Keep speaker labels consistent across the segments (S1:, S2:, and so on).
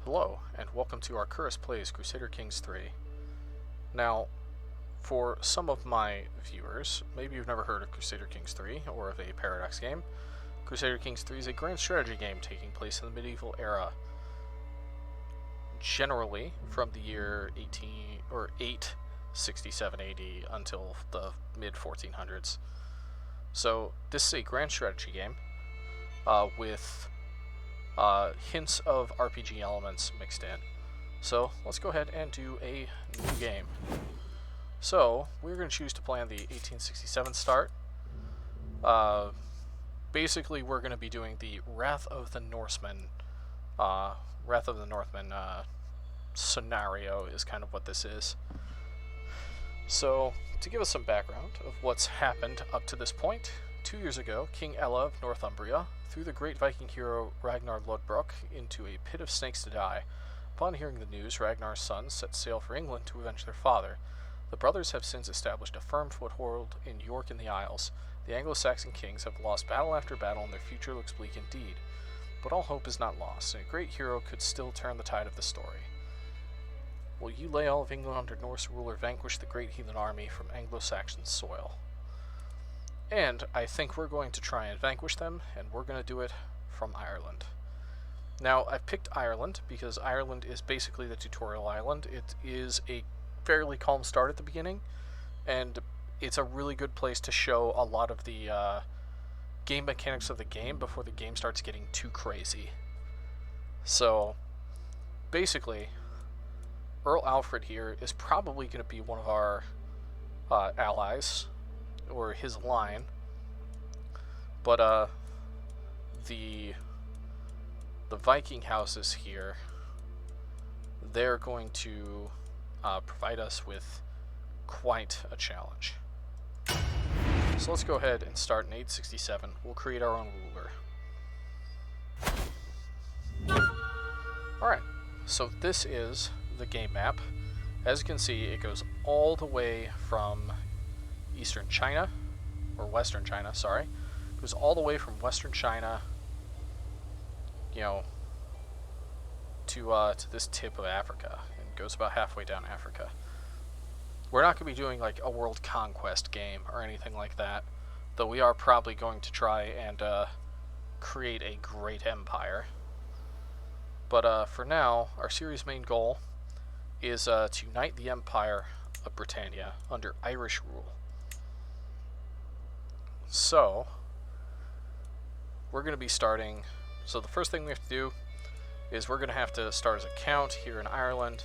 S1: Hello, and welcome to Arcurus Plays Crusader Kings III. Now, for some of my viewers, maybe you've never heard of Crusader Kings III or of a Paradox game. Crusader Kings III is a grand strategy game taking place in the medieval era, generally from the year 867 AD until the mid 1400s. So this is a grand strategy game with hints of RPG elements mixed in. So let's go ahead and do a new game. So we're going to choose to play on the 1867 start. Basically, we're going to be doing the Wrath of the Northmen scenario is kind of what this is. So to give us some background of what's happened up to this point, 2 years ago, King Ella of Northumbria threw the great Viking hero Ragnar Lodbrok into a pit of snakes to die. Upon hearing the news, Ragnar's sons set sail for England to avenge their father. The brothers have since established a firm foothold in York and the Isles. The Anglo-Saxon kings have lost battle after battle, and their future looks bleak indeed. But all hope is not lost, and a great hero could still turn the tide of the story. Will you lay all of England under Norse rule or vanquish the great heathen army from Anglo-Saxon soil? And I think we're going to try and vanquish them, and we're going to do it from Ireland. Now, I've picked Ireland because Ireland is basically the tutorial island. It is a fairly calm start at the beginning, and it's a really good place to show a lot of the game mechanics of the game before the game starts getting too crazy. So, basically, Earl Alfred here is probably going to be one of our allies, or his line, but the Viking houses here, they're going to provide us with quite a challenge. So let's go ahead and start in 867. We'll create our own ruler. Alright, so this is the game map. As you can see, it goes all the way from Eastern China, or Western China, sorry. It goes all the way from Western China, to this tip of Africa, and goes about halfway down Africa. We're not going to be doing like a world conquest game or anything like that, though we are probably going to try and create a great empire. But for now, our series' main goal is to unite the Empire of Britannia under Irish rule. So, we're going to be starting, so the first thing we have to do is we're going to have to start as a count here in Ireland,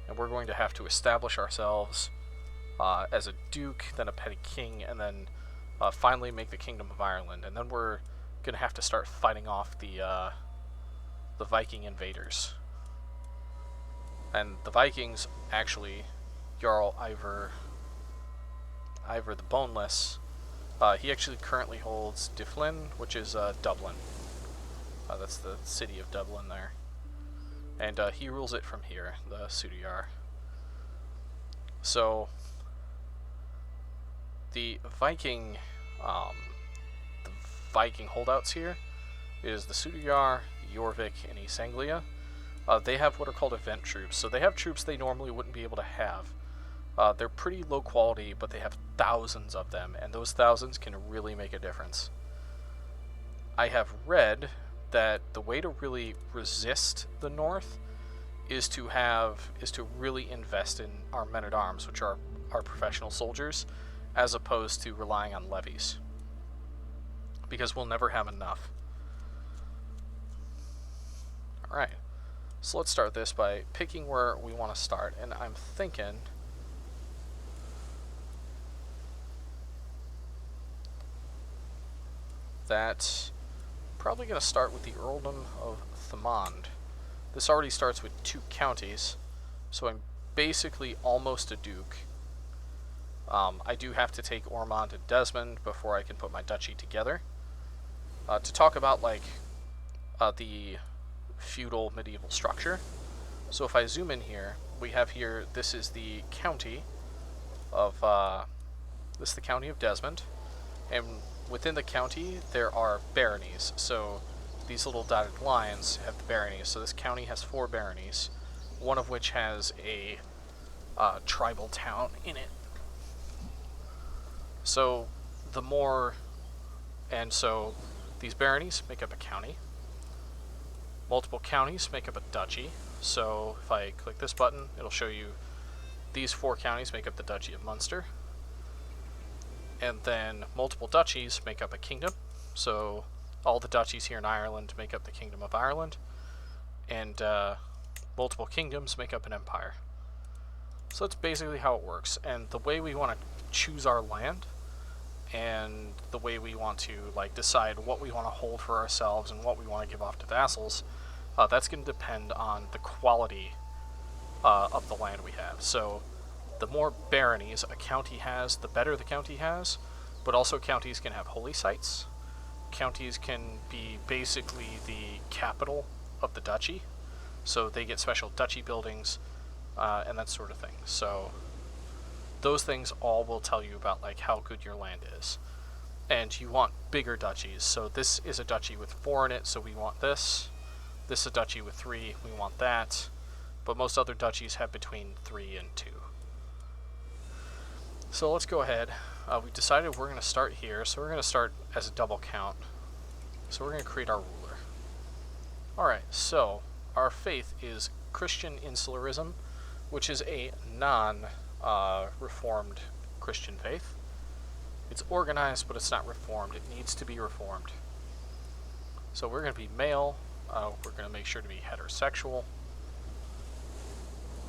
S1: and we're going to have to establish ourselves as a duke, then a petty king, and then finally make the Kingdom of Ireland. And then we're going to have to start fighting off the Viking invaders. And the Vikings, actually, Jarl Ivar the Boneless, he actually currently holds Dyflin, which is Dublin. That's the city of Dublin there. And he rules it from here, the Sudiyar. So, the Viking holdouts here is the Sudiyar, Jorvik, and East Anglia. They have what are called event troops, so they have troops they normally wouldn't be able to have. They're pretty low quality, but they have thousands of them, and those thousands can really make a difference. I have read that the way to really resist the North is to really invest in our men-at-arms, which are our professional soldiers, as opposed to relying on levies, because we'll never have enough. Alright, so let's start this by picking where we want to start, and I'm thinking that I'm probably going to start with the Earldom of Thomond. This already starts with 2 counties, so I'm basically almost a duke. I do have to take Ormond and Desmond before I can put my duchy together. To talk about the feudal medieval structure. So if I zoom in here, we have here, this is the county of Desmond, and within the county there are baronies. So these little dotted lines have the baronies. So this county has 4 baronies, one of which has a tribal town in it. So the more, and so these baronies make up a county. Multiple counties make up a duchy. So if I click this button, it'll show you these 4 counties make up the Duchy of Munster. And then multiple duchies make up a kingdom. So all the duchies here in Ireland make up the Kingdom of Ireland. And multiple kingdoms make up an empire. So that's basically how it works. And the way we want to choose our land, and the way we want to decide what we want to hold for ourselves and what we want to give off to vassals, that's going to depend on the quality of the land we have. So the more baronies a county has, the better the county has, but also counties can have holy sites. Counties can be basically the capital of the duchy, so they get special duchy buildings and that sort of thing. So those things all will tell you about how good your land is. And you want bigger duchies. So this is a duchy with 4 in it, so we want this. This is a duchy with 3, we want that. But most other duchies have between 3 and 2. So let's go ahead. We've decided we're going to start here, so we're going to start as a double count. So we're going to create our ruler. Alright, so our faith is Christian insularism, which is a non-reformed Christian faith. It's organized, but it's not reformed. It needs to be reformed. So we're going to be male. We're going to make sure to be heterosexual.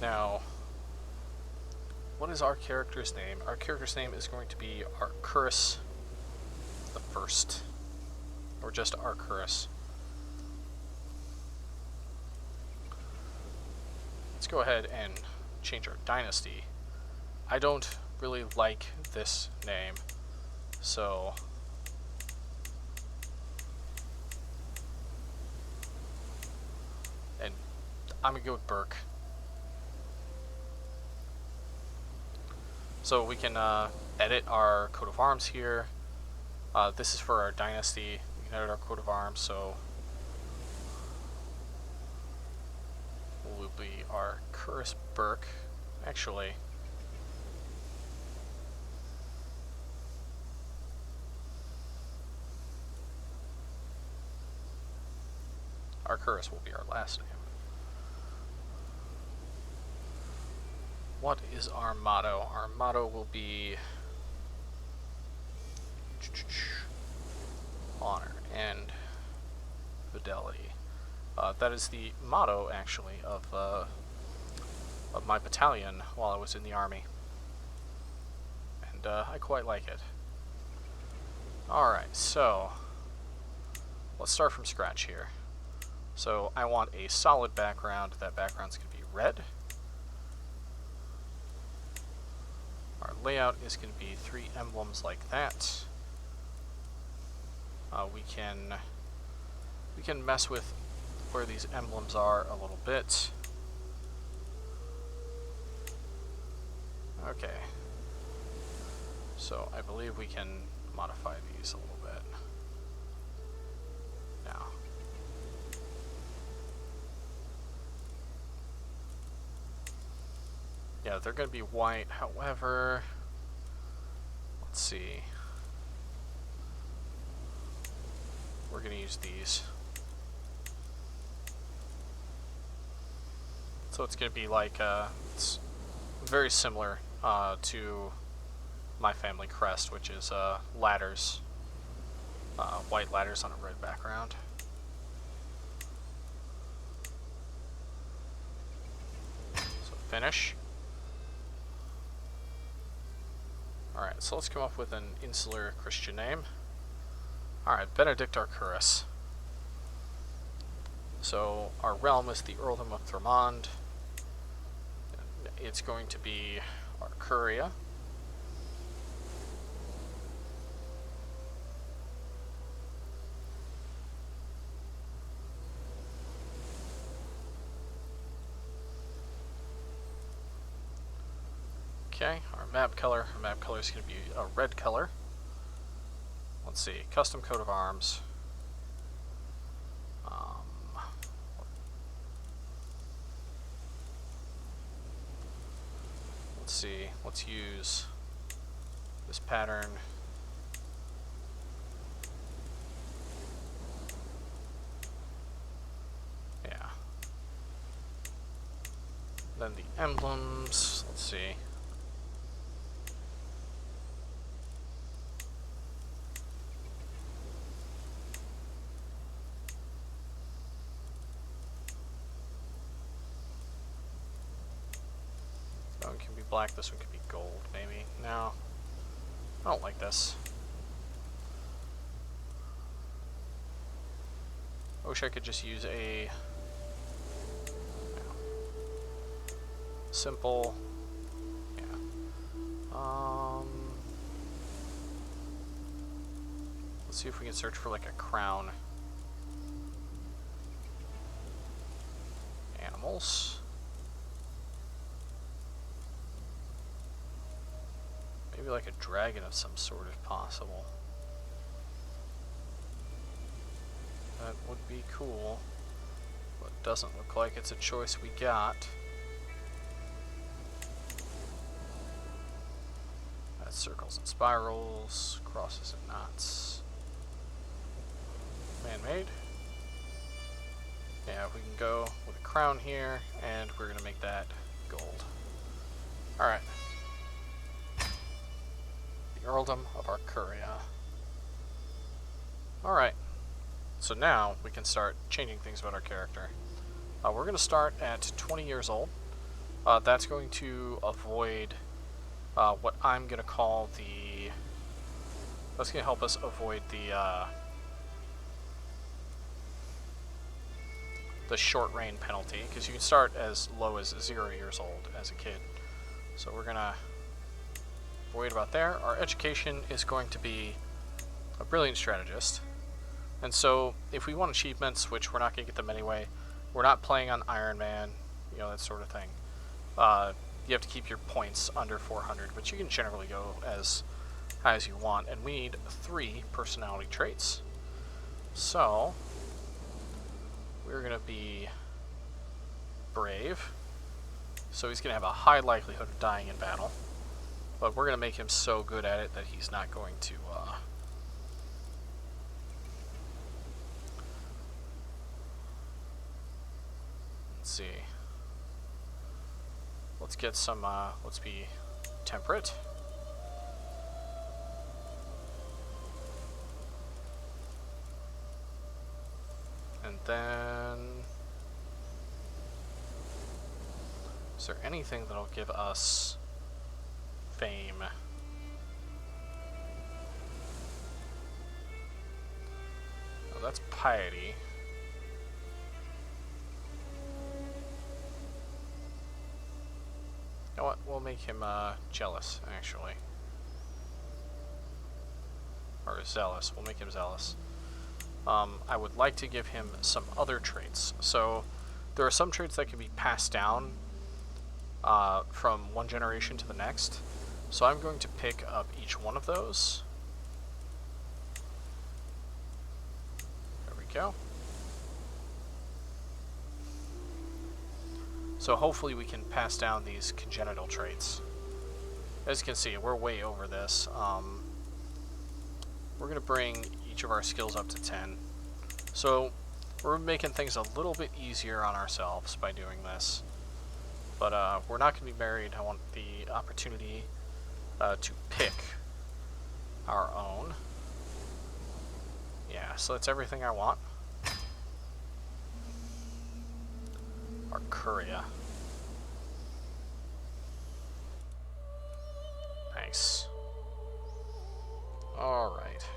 S1: Now, what is our character's name? Our character's name is going to be Arcturus the First, or just Arcturus. Let's go ahead and change our dynasty. I don't really like this name, so and I'm gonna go with Burke. So we can edit our coat of arms here. This is for our dynasty. We can edit our coat of arms, so will be our Arcturus Burke. Actually, Arcturus will be our last name. What is our motto? Our motto will be honor and fidelity. That is the motto, actually, of my battalion while I was in the army, and I quite like it. Alright, so let's start from scratch here. So I want a solid background. That background's going to be red. Our layout is going to be 3 emblems like that. We can mess with where these emblems are a little bit. Okay. So I believe we can modify these a little bit. Now. Yeah, they're going to be white. However, let's see. We're going to use these. So it's going to be it's very similar to my family crest, which is ladders, white ladders on a red background. So finish. Alright, so let's come up with an insular Christian name. Alright, Benedict Arcturus. So our realm is the Earldom of Thurmond. It's going to be Arcuria. Okay, our map color is going to be a red color. Let's see, custom coat of arms. see. Let's use this pattern. Yeah. Then the emblems. Let's see. That one can be black, this one can be gold, maybe. No. I don't like this. I wish I could just use a simple, yeah. Let's see if we can search for like a crown. Animals. Maybe like a dragon of some sort if possible. That would be cool. But doesn't look like it's a choice we got. That's circles and spirals, crosses and knots. Man-made. Yeah, we can go with a crown here, and we're gonna make that gold. Alright. The Earldom of Arcuria. Alright. So now we can start changing things about our character. We're going to start at 20 years old. That's going to avoid what I'm going to call the... That's going to help us avoid the short reign penalty, because you can start as low as 0 years old as a kid. So we're going to avoid about there. Our education is going to be a brilliant strategist. And so, if we want achievements, which we're not going to get them anyway, we're not playing on Iron Man, you know, that sort of thing. You have to keep your points under 400, but you can generally go as high as you want. And we need 3 personality traits. So, we're going to be brave. So he's going to have a high likelihood of dying in battle. But we're going to make him so good at it that he's not going to... Let's see. Let's get some, let's be temperate. And then... Is there anything that'll give us fame? Oh, that's piety. You know what? We'll make him jealous, actually. Or zealous. We'll make him zealous. I would like to give him some other traits. So, there are some traits that can be passed down from one generation to the next. So I'm going to pick up each one of those. There we go. So hopefully we can pass down these congenital traits. As you can see, we're way over this. We're going to bring each of our skills up to 10. So we're making things a little bit easier on ourselves by doing this. But we're not going to be married. I want the opportunity to pick our own. Yeah, so that's everything I want. Arcuria. Nice. Alright.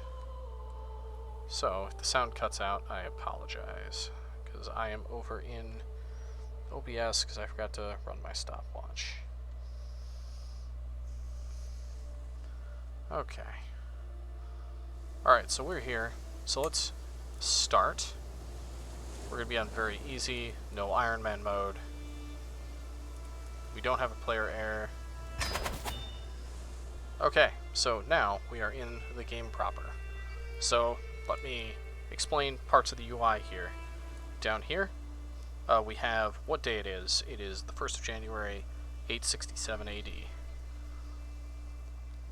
S1: So, if the sound cuts out, I apologize. Because I am over in OBS because I forgot to run my stopwatch. Okay. Alright, so we're here. So let's start. We're going to be on very easy, no Iron Man mode. We don't have a player error. Okay, so now we are in the game proper. So let me explain parts of the UI here. Down here, we have what day it is. It is the 1st of January, 867 AD.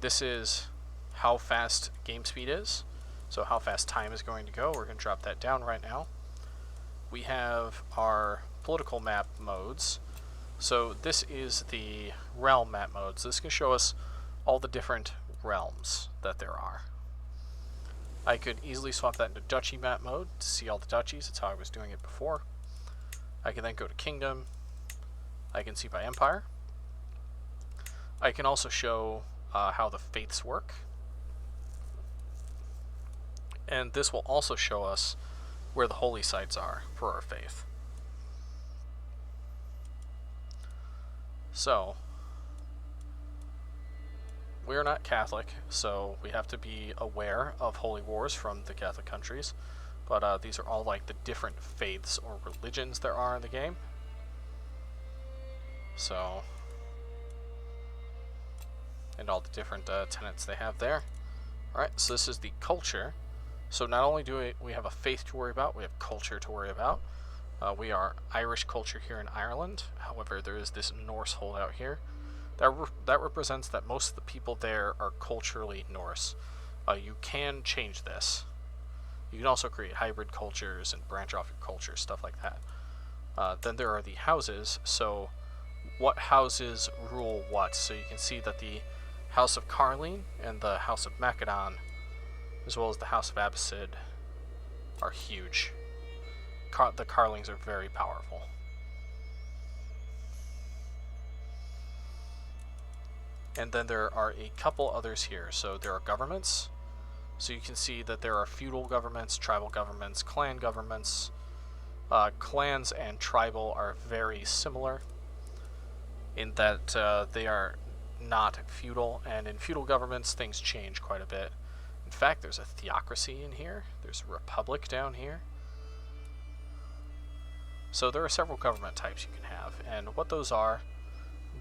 S1: This is how fast game speed is, so how fast time is going to go. We're going to drop that down right now. We have our political map modes. So this is the realm map modes. This can show us all the different realms that there are. I could easily swap that into duchy map mode to see all the duchies. That's how I was doing it before. I can then go to kingdom. I can see by empire. I can also show how the faiths work. And this will also show us where the holy sites are for our faith. So, we're not Catholic, so we have to be aware of holy wars from the Catholic countries. But these are all like the different faiths or religions there are in the game. So, and all the different tenets they have there. Alright, so this is the culture. So not only do we have a faith to worry about, we have culture to worry about. We are Irish culture here in Ireland. However, there is this Norse holdout here. That represents that most of the people there are culturally Norse. You can change this. You can also create hybrid cultures and branch off your culture, stuff like that. Then there are the houses. So what houses rule what? So you can see that the House of Carling and the House of Macedon, as well as the House of Abbasid, are huge. The Carlings are very powerful. And then there are a couple others here. So there are governments. So you can see that there are feudal governments, tribal governments, clan governments. Clans and tribal are very similar in that they are not feudal, and in feudal governments things change quite a bit. In fact, there's a theocracy in here. There's a republic down here. So there are several government types you can have, and what those are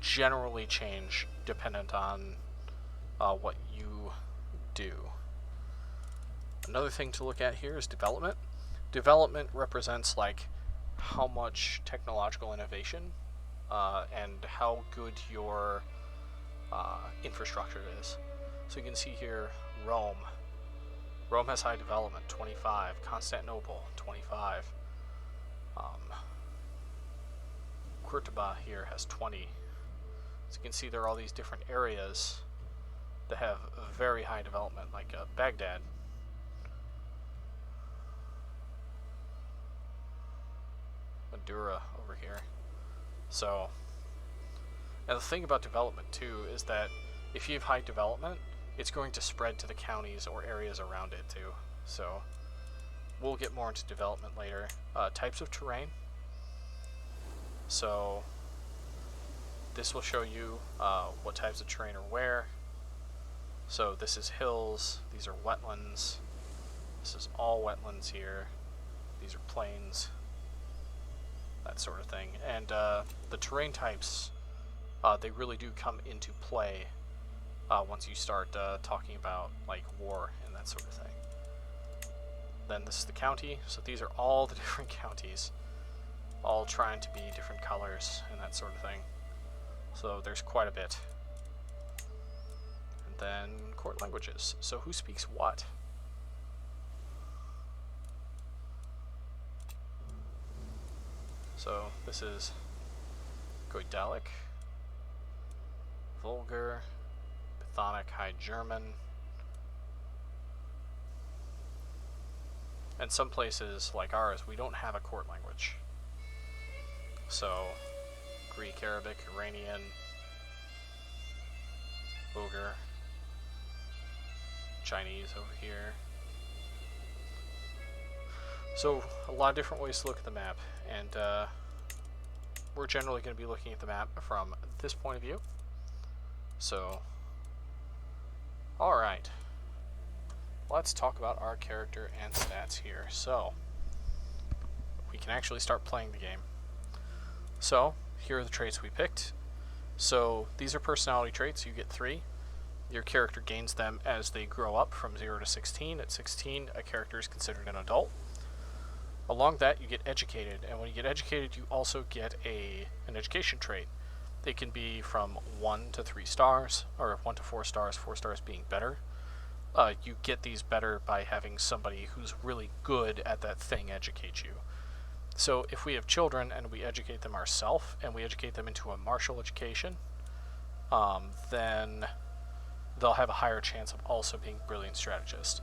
S1: generally change dependent on what you do. Another thing to look at here is development. Development represents like how much technological innovation and how good your infrastructure is. So you can see here Rome. Rome has high development, 25. Constantinople, 25. Cordoba here has 20. So you can see there are all these different areas that have very high development, like Baghdad. Madura over here. So, and the thing about development too is that if you have high development, it's going to spread to the counties or areas around it too. So we'll get more into development later. Types of terrain. So this will show you what types of terrain are where. So this is hills, these are wetlands, this is all wetlands here, these are plains, that sort of thing. And the terrain types, they really do come into play once you start talking about like war and that sort of thing. Then this is the county, so these are all the different counties, all trying to be different colors and that sort of thing. So there's quite a bit. And then court languages. So who speaks what? So this is Goidelic, Vulgar, Chthonic, High German, and some places like ours we don't have a court language. So Greek, Arabic, Iranian, Vulgar, Chinese over here. So a lot of different ways to look at the map, and we're generally going to be looking at the map from this point of view. So, alright, let's talk about our character and stats here. So, we can actually start playing the game. So, here are the traits we picked. So, these are personality traits. You get 3. Your character gains them as they grow up from 0 to 16. At 16, a character is considered an adult. Along that, you get educated, and when you get educated, you also get an education trait. They can be from 1 to 3 stars, or 1 to 4 stars, 4 stars being better. You get these better by having somebody who's really good at that thing educate you. So if we have children and we educate them ourselves, and we educate them into a martial education, then they'll have a higher chance of also being brilliant strategists.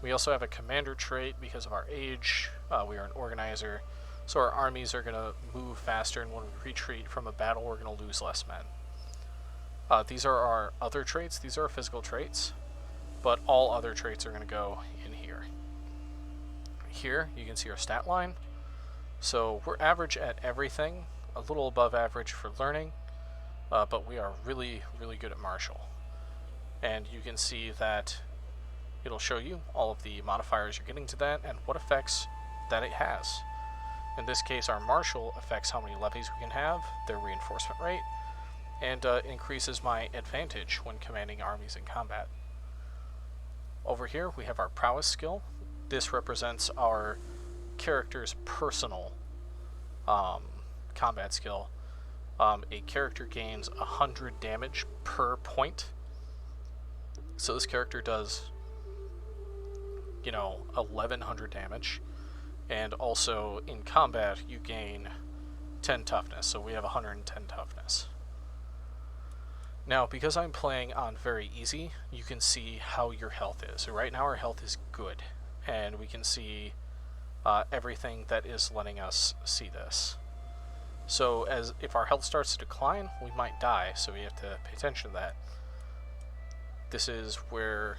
S1: We also have a commander trait because of our age. We are an organizer, so our armies are going to move faster, and when we retreat from a battle, we're going to lose less men. These are our other traits. These are physical traits, but all other traits are going to go in here. Here, you can see our stat line. So we're average at everything, a little above average for learning, but we are really, really good at martial. And you can see that it'll show you all of the modifiers you're getting to that and what effects that it has. In this case, our martial affects how many levies we can have, their reinforcement rate, and increases my advantage when commanding armies in combat. Over here, we have our prowess skill. This represents our character's personal combat skill. A character gains 100 damage per point. So this character does, 1100 damage. And also in combat, you gain 10 toughness. So we have 110 toughness. Now, because I'm playing on very easy, you can see how your health is. So right now our health is good. And we can see everything that is letting us see this. So if our health starts to decline, we might die, so we have to pay attention to that. This is where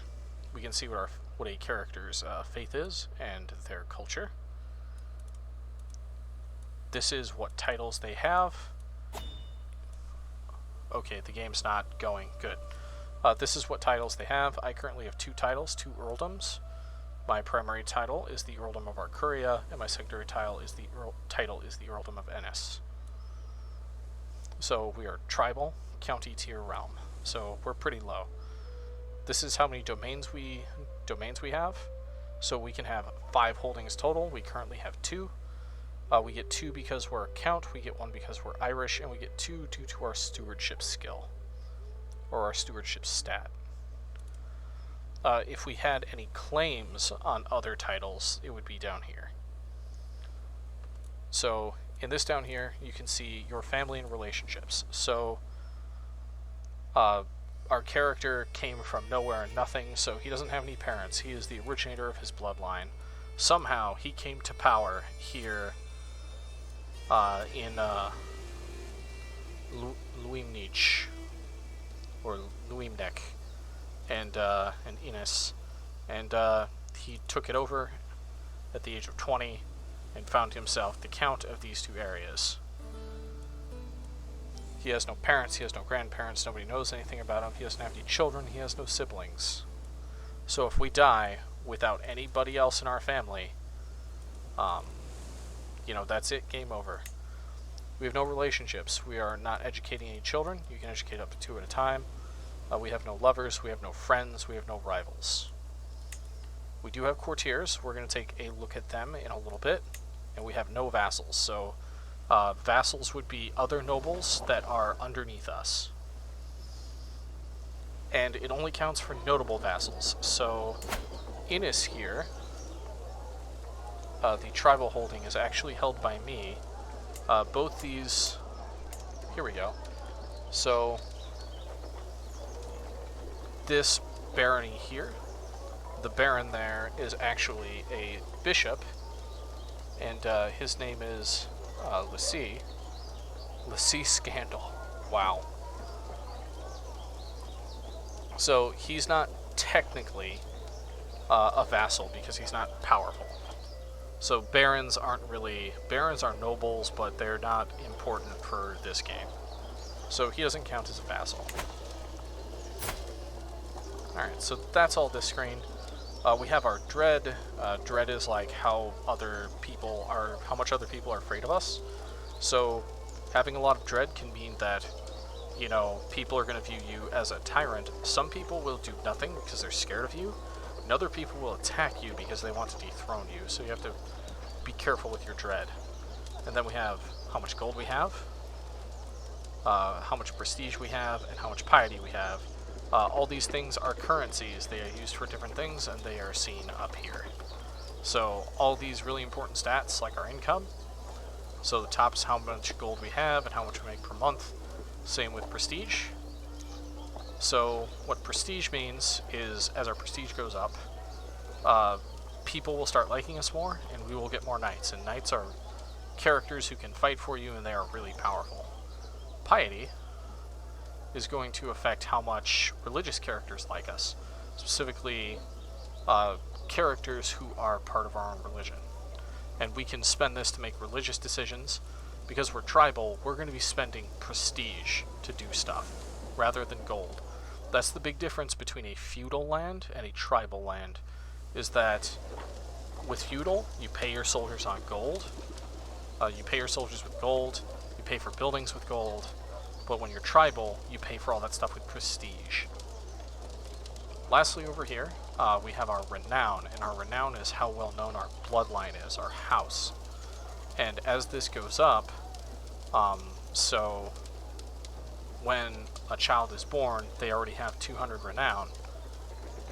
S1: we can see what a character's faith is and their culture. This is what titles they have. Okay, the game's not going good. This is what titles they have. I currently have 2 titles, 2 earldoms. My primary title is the Earldom of Arcuria, and my secondary title is the Earldom of Ennis. So we are tribal, county tier realm. So we're pretty low. This is how many domains we have. So we can have 5 holdings total. We currently have 2. We get 2 because we're a count, we get 1 because we're Irish, and we get 2 due to our stewardship skill, or our stewardship stat. If we had any claims on other titles, it would be down here. So in this down here, you can see your family and relationships. So our character came from nowhere and nothing, so he doesn't have any parents. He is the originator of his bloodline. Somehow he came to power here in Luimnich, or Luimnek, and Innis, and he took it over at the age of 20 and found himself the count of these 2 areas. He has no parents, he has no grandparents, nobody knows anything about him, he doesn't have any children, he has no siblings. So if we die without anybody else in our family, that's it, game over. We have no relationships, we are not educating any children, you can educate up to 2 at a time. We have no lovers, we have no friends, we have no rivals. We do have courtiers, we're going to take a look at them in a little bit, and we have no vassals. So vassals would be other nobles that are underneath us. And it only counts for notable vassals. So Innis here, the tribal holding is actually held by me. Both these, here we go. So this barony here, the baron there is actually a bishop, and his name is Lassie Scandal. Wow. So he's not technically a vassal because he's not powerful. So barons are nobles, but they're not important for this game. So he doesn't count as a vassal. Alright, so that's all this screen. We have our dread. Dread is like how much other people are afraid of us. So having a lot of dread can mean that, people are going to view you as a tyrant. Some people will do nothing because they're scared of you, and other people will attack you because they want to dethrone you. So you have to be careful with your dread. And then we have how much gold we have. how much prestige we have, and how much piety we have. All these things are currencies. They are used for different things, and they are seen up here. So all these really important stats, like our income. So the top is how much gold we have and how much we make per month. Same with prestige. So what prestige means is, as our prestige goes up, people will start liking us more, and we will get more knights. And knights are characters who can fight for you, and they are really powerful. Piety is going to affect how much religious characters like us, specifically characters who are part of our own religion. And we can spend this to make religious decisions. Because we're tribal, we're going to be spending prestige to do stuff, rather than gold. That's the big difference between a feudal land and a tribal land, is that with feudal, you pay your soldiers on gold, you pay your soldiers with gold, you pay for buildings with gold, but when you're tribal, you pay for all that stuff with prestige. Lastly, over here, we have our renown, and our renown is how well known our bloodline is, our house. And as this goes up, so when a child is born, they already have 200 renown,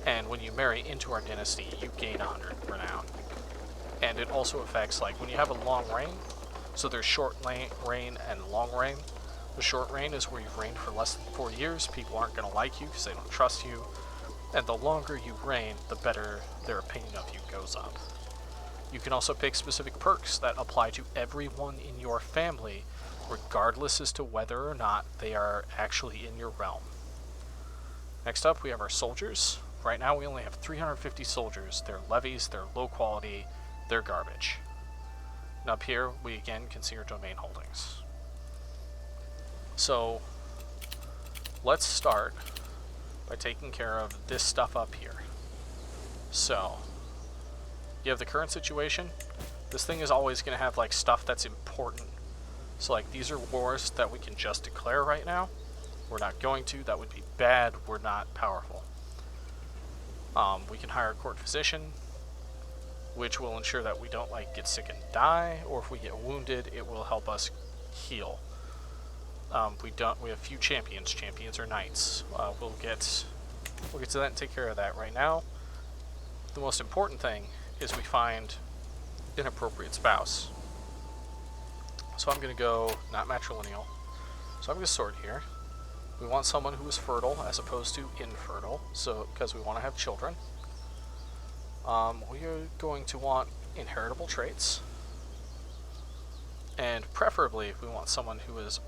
S1: and when you marry into our dynasty, you gain 100 renown. And it also affects, like, when you have a long reign, so there's short reign and long reign. The short reign is where you've reigned for less than 4 years. People aren't going to like you because they don't trust you. And the longer you reign, the better their opinion of you goes up. You can also pick specific perks that apply to everyone in your family, regardless as to whether or not they are actually in your realm. Next up, we have our soldiers. Right now, we only have 350 soldiers. They're levies, they're low quality, they're garbage. And up here, we again can see our domain holdings. So, let's start by taking care of this stuff up here. So, you have the current situation. This thing is always going to have like stuff that's important. So like these are wars that we can just declare right now. We're not going to. That would be bad. We're not powerful. We can hire a court physician, which will ensure that we don't like get sick and die, or if we get wounded, it will help us heal. We have few champions. Champions are knights. We'll get to that and take care of that right now. The most important thing is we find an appropriate spouse. So I'm going to go not matrilineal. So I'm going to sort here. We want someone who is fertile as opposed to infertile, so because we want to have children. We are going to want inheritable traits. And preferably, we want someone who is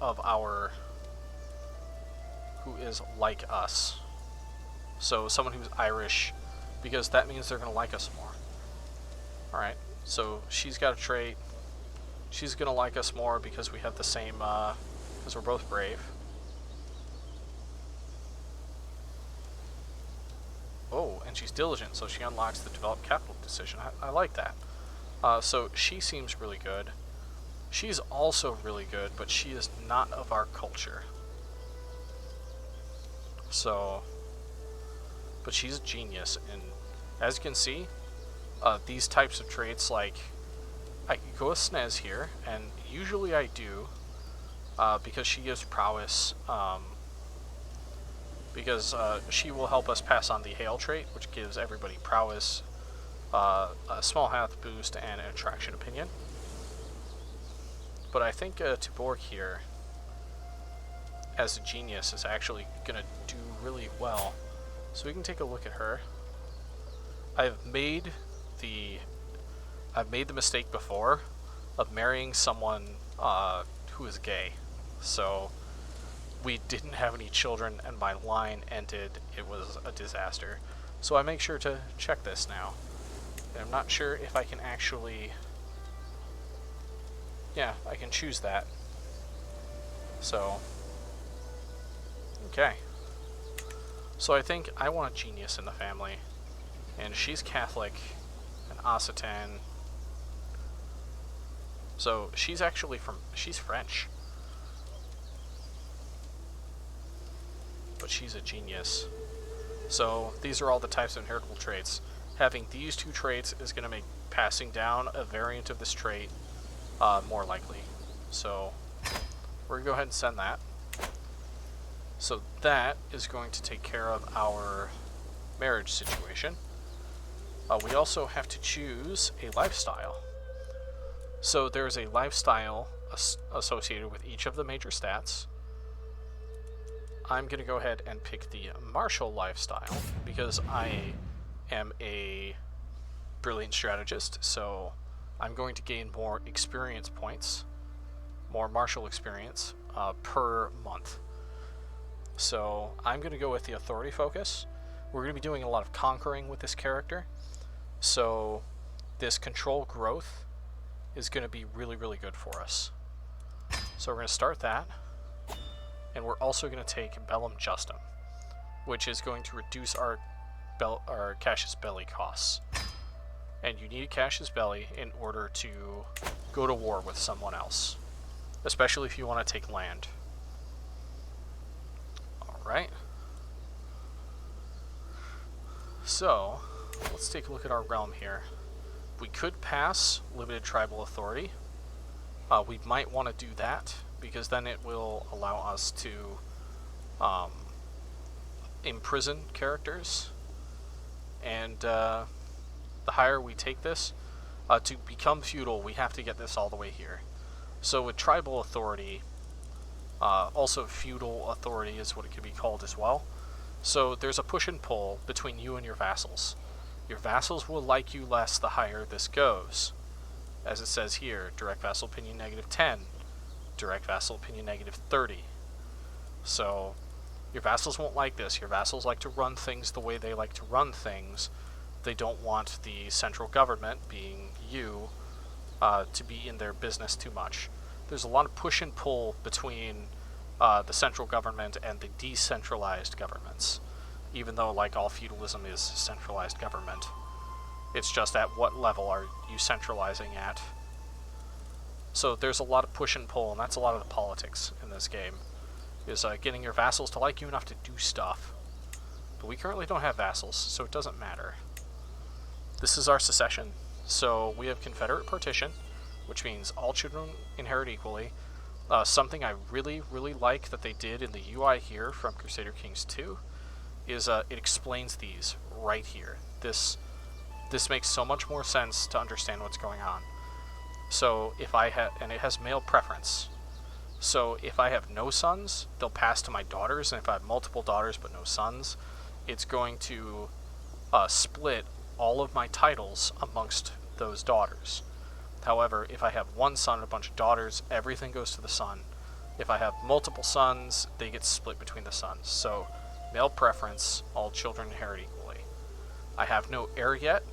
S1: like us. So someone who's Irish, because that means they're going to like us more. Alright, so she's got a trait. She's going to like us more because we have the same, because we're both brave. Oh, and she's diligent, so she unlocks the develop capital decision. I like that. So she seems really good. She's also really good, but she is not of our culture. So, but she's a genius, and as you can see, these types of traits, like, I could go with Snez here, and usually I do, because she gives prowess, because she will help us pass on the Hail trait, which gives everybody prowess, a small health boost, and an attraction opinion. But I think Tuborg here, as a genius, is actually going to do really well. So we can take a look at her. I've made the mistake before of marrying someone who is gay. So we didn't have any children and my line ended. It was a disaster. So I make sure to check this now. And I'm not sure if I can actually... Yeah, I can choose that. So, okay. So I think I want a genius in the family. And she's Catholic, and Occitan. So she's actually she's French. But she's a genius. So these are all the types of inheritable traits. Having these two traits is going to make passing down a variant of this trait more likely. So we're going to go ahead and send that. So that is going to take care of our marriage situation. We also have to choose a lifestyle. So there's a lifestyle associated with each of the major stats. I'm going to go ahead and pick the martial lifestyle because I am a brilliant strategist, so I'm going to gain more experience points, more martial experience per month. So I'm going to go with the authority focus. We're going to be doing a lot of conquering with this character, so this control growth is going to be really, really good for us. So we're going to start that, and we're also going to take Bellum Justum, which is going to reduce our casus belli costs. And you need a casus belli in order to go to war with someone else, especially if you want to take land. Alright. So, let's take a look at our realm here. We could pass limited tribal authority. We might want to do that, because then it will allow us to imprison characters. And the higher we take this, to become feudal, we have to get this all the way here. So with tribal authority, also feudal authority is what it could be called as well. So there's a push and pull between you and your vassals. Your vassals will like you less the higher this goes. As it says here, direct vassal opinion -10, direct vassal opinion -30. So your vassals won't like this. Your vassals like to run things the way they like to run things. They don't want the central government, being you, to be in their business too much. There's a lot of push and pull between the central government and the decentralized governments, even though, like, all feudalism is centralized government. It's just at what level are you centralizing at. So there's a lot of push and pull, and that's a lot of the politics in this game, is getting your vassals to like you enough to do stuff. But we currently don't have vassals, so it doesn't matter. This is our succession. So we have Confederate partition, which means all children inherit equally. Something I really, really like that they did in the UI here from Crusader Kings II is it explains these right here. This makes so much more sense to understand what's going on. So if I have, and it has male preference. So if I have no sons, they'll pass to my daughters, and if I have multiple daughters but no sons, it's going to split all of my titles amongst those daughters. However, if I have one son and a bunch of daughters, everything goes to the son. If I have multiple sons, they get split between the sons. So, male preference, all children inherit equally. I have no heir yet,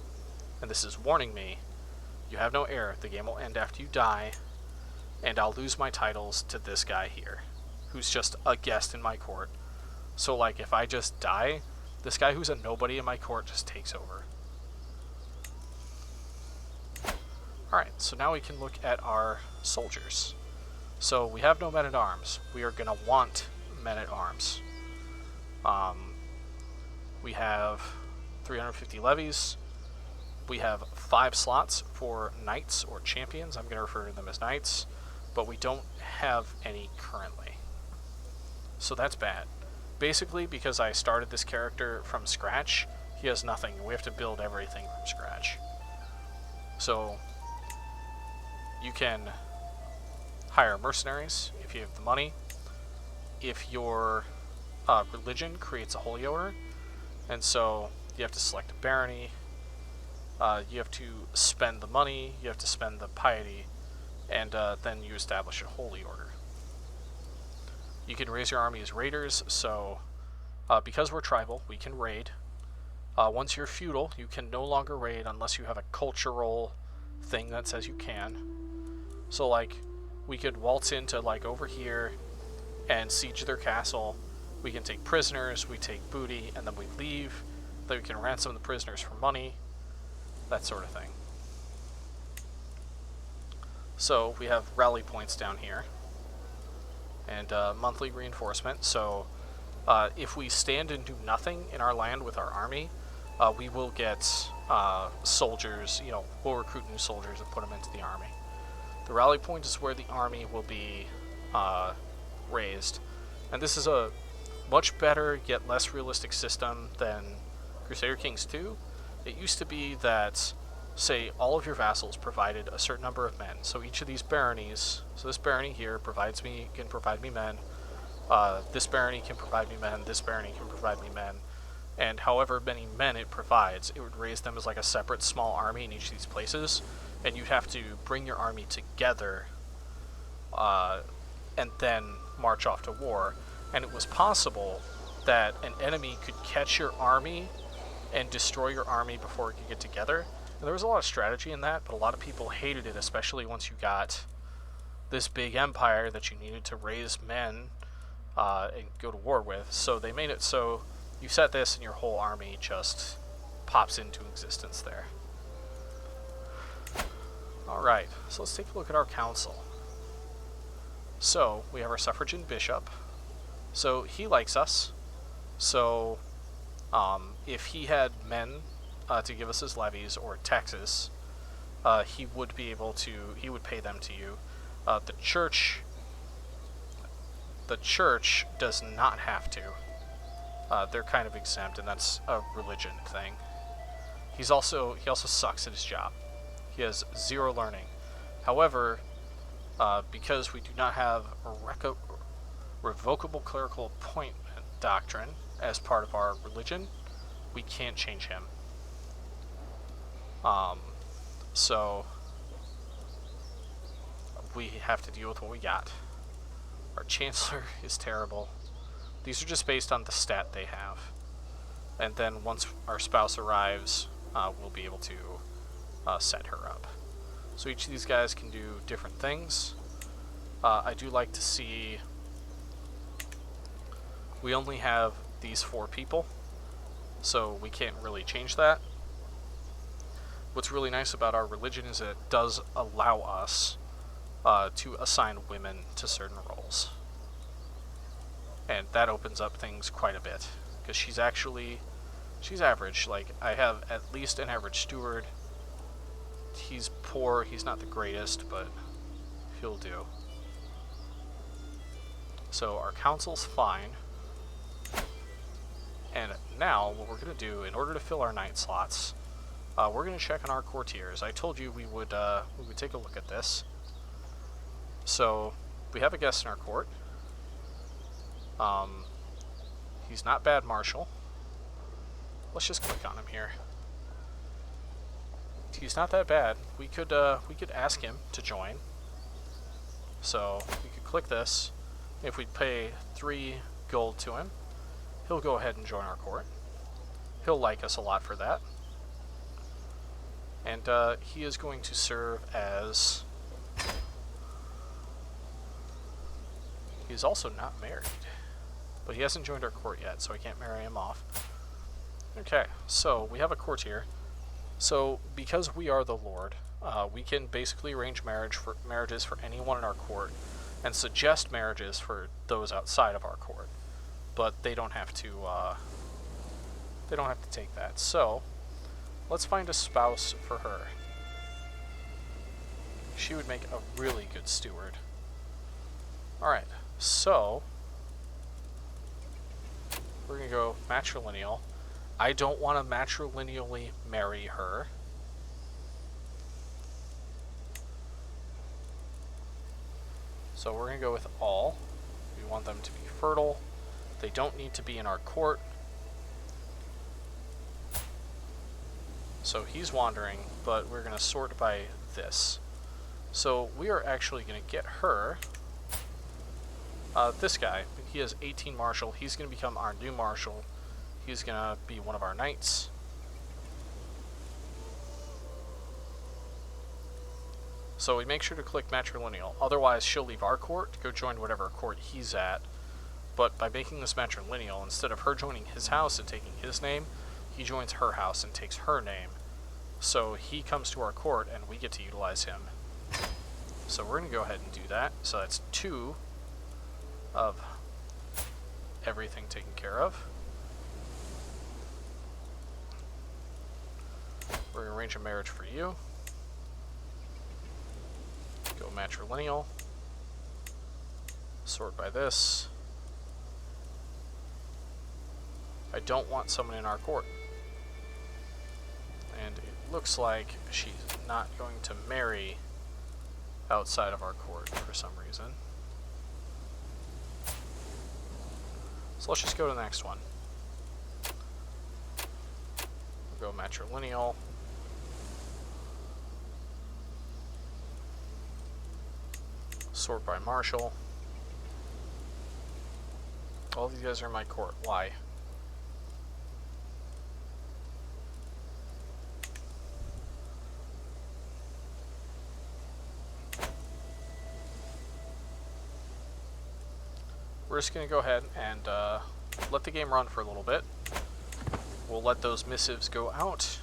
S1: and this is warning me, you have no heir, the game will end after you die, and I'll lose my titles to this guy here, who's just a guest in my court. So, like, if I just die, this guy who's a nobody in my court just takes over. Alright, so now we can look at our soldiers. So we have no men-at-arms. We are going to want men-at-arms. We have 350 levies. We have 5 slots for knights or champions. I'm going to refer to them as knights. But we don't have any currently. So that's bad. Basically, because I started this character from scratch, he has nothing. We have to build everything from scratch. So you can hire mercenaries if you have the money. If your religion creates a holy order, and so you have to select a barony, you have to spend the money, you have to spend the piety, and then you establish a holy order. You can raise your army as raiders, so because we're tribal, we can raid. Once you're feudal, you can no longer raid unless you have a cultural thing that says you can. So, like, we could waltz into, like, over here and siege their castle. We can take prisoners, we take booty, and then we leave. Then we can ransom the prisoners for money, that sort of thing. So, we have rally points down here, and monthly reinforcement. So, if we stand and do nothing in our land with our army, we will get soldiers, you know, we'll recruit new soldiers and put them into the army. The rally point is where the army will be raised. And this is a much better yet less realistic system than Crusader Kings II. It used to be that, say, all of your vassals provided a certain number of men. So each of these baronies, so this barony here can provide me men. This barony can provide me men. This barony can provide me men. And however many men it provides, it would raise them as like a separate small army in each of these places. And you'd have to bring your army together and then march off to war. And it was possible that an enemy could catch your army and destroy your army before it could get together. And there was a lot of strategy in that, but a lot of people hated it, especially once you got this big empire that you needed to raise men and go to war with. So they made it so you set this and your whole army just pops into existence there. Alright, so let's take a look at our council. So we have our suffragan bishop. So he likes us. So if he had men to give us his levies or taxes, he would pay them to you. The church does not have to. They're kind of exempt, and that's a religion thing. He also sucks at his job. He has 0 learning. However, because we do not have a revocable clerical appointment doctrine as part of our religion, we can't change him. So we have to deal with what we got. Our chancellor is terrible. These are just based on the stat they have. And then once our spouse arrives, we'll be able to set her up. So each of these guys can do different things. I do like to see we only have these 4 people, so we can't really change that. What's really nice about our religion is that it does allow us to assign women to certain roles. And that opens up things quite a bit, because she's average. Like, I have at least an average steward. He's poor, he's not the greatest, but he'll do. So our council's fine. And now, what we're going to do, in order to fill our knight slots, we're going to check on our courtiers. I told you we would take a look at this. So, we have a guest in our court. He's not bad marshal. Let's just click on him here. He's not that bad. We could ask him to join. So, we could click this. If we pay 3 gold to him, he'll go ahead and join our court. He'll like us a lot for that. And he is going to serve as... He's also not married. But he hasn't joined our court yet, so I can't marry him off. Okay, so we have a courtier. So, because we are the lord, we can basically arrange marriages for anyone in our court and suggest marriages for those outside of our court. But they don't have to take that. So, let's find a spouse for her. She would make a really good steward. Alright, so we're going to go matrilineal. I don't want to matrilineally marry her. So we're going to go with all. We want them to be fertile. They don't need to be in our court. So he's wandering, but we're going to sort by this. So we are actually going to get her. This guy, he has 18 marshal. He's going to become our new marshal. He's going to be one of our knights. So we make sure to click matrilineal. Otherwise, she'll leave our court to go join whatever court he's at. But by making this matrilineal, instead of her joining his house and taking his name, he joins her house and takes her name. So he comes to our court and we get to utilize him. So we're going to go ahead and do that. So that's 2 of everything taken care of. We're going to arrange a marriage for you. Go matrilineal. Sort by this. I don't want someone in our court. And it looks like she's not going to marry outside of our court for some reason. So let's just go to the next one. We'll go matrilineal. Sort by Marshall. All these guys are in my court. Why? We're just going to go ahead and let the game run for a little bit. We'll let those missives go out.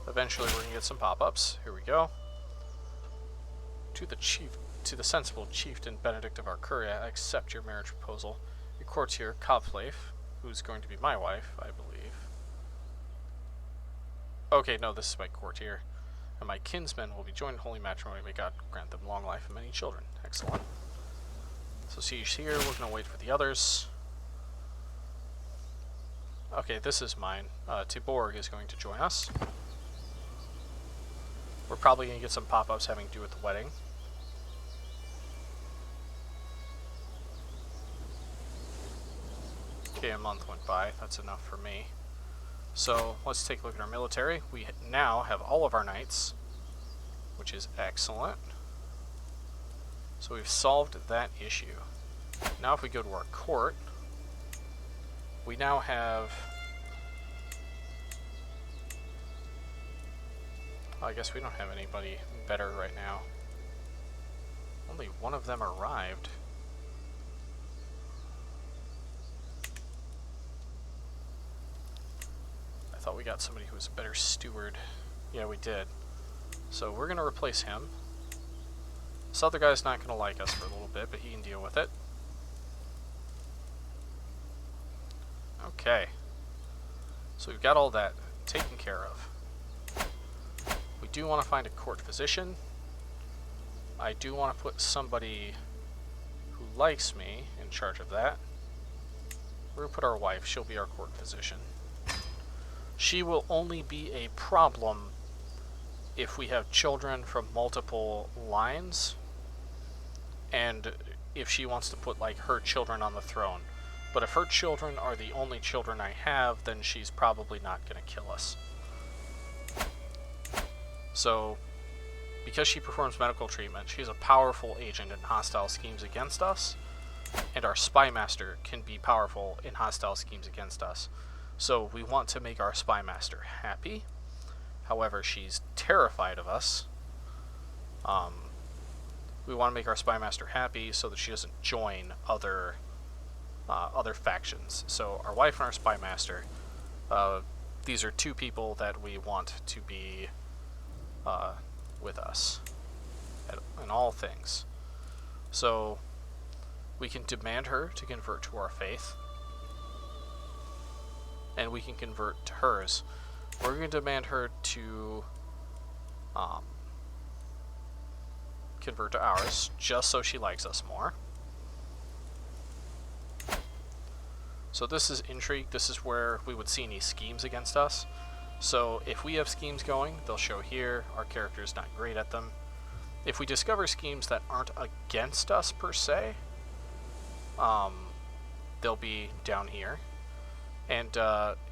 S1: Eventually we're going to get some pop-ups. Here we go. To the sensible chieftain Benedict of Arcuria, I accept your marriage proposal. Your courtier, Cobflafe, who's going to be my wife, I believe. Okay, no, this is my courtier. And my kinsmen will be joined in holy matrimony. May God grant them long life and many children. Excellent. So siege here. We're going to wait for the others. Okay, this is mine. Tiborg is going to join us. We're probably going to get some pop-ups having to do with the wedding. Okay, a month went by. That's enough for me. So let's take a look at our military. We now have all of our knights, which is excellent. So we've solved that issue. Now if we go to our court, we now have... Oh, I guess we don't have anybody better right now. Only one of them arrived. I thought we got somebody who was a better steward. Yeah, we did. So we're going to replace him. This other guy's not going to like us for a little bit, but he can deal with it. Okay. So we've got all that taken care of. We do want to find a court physician. I do want to put somebody who likes me in charge of that. We're going to put our wife. She'll be our court physician. She will only be a problem if we have children from multiple lines, and if she wants to put like her children on the throne. But if her children are the only children I have, then she's probably not going to kill us. So, because she performs medical treatment, she's a powerful agent in hostile schemes against us, and our spy master can be powerful in hostile schemes against us. So we want to make our spy master happy. However, she's terrified of us. We want to make our spy master happy so that she doesn't join other factions. So our wife and our spy master, these are two people that we want to be with us in all things. So we can demand her to convert to our faith, and we can convert to hers. We're going to demand her to convert to ours, just so she likes us more. So this is intrigue. This is where we would see any schemes against us. So if we have schemes going, they'll show here. Our character is not great at them. If we discover schemes that aren't against us per se, they'll be down here. And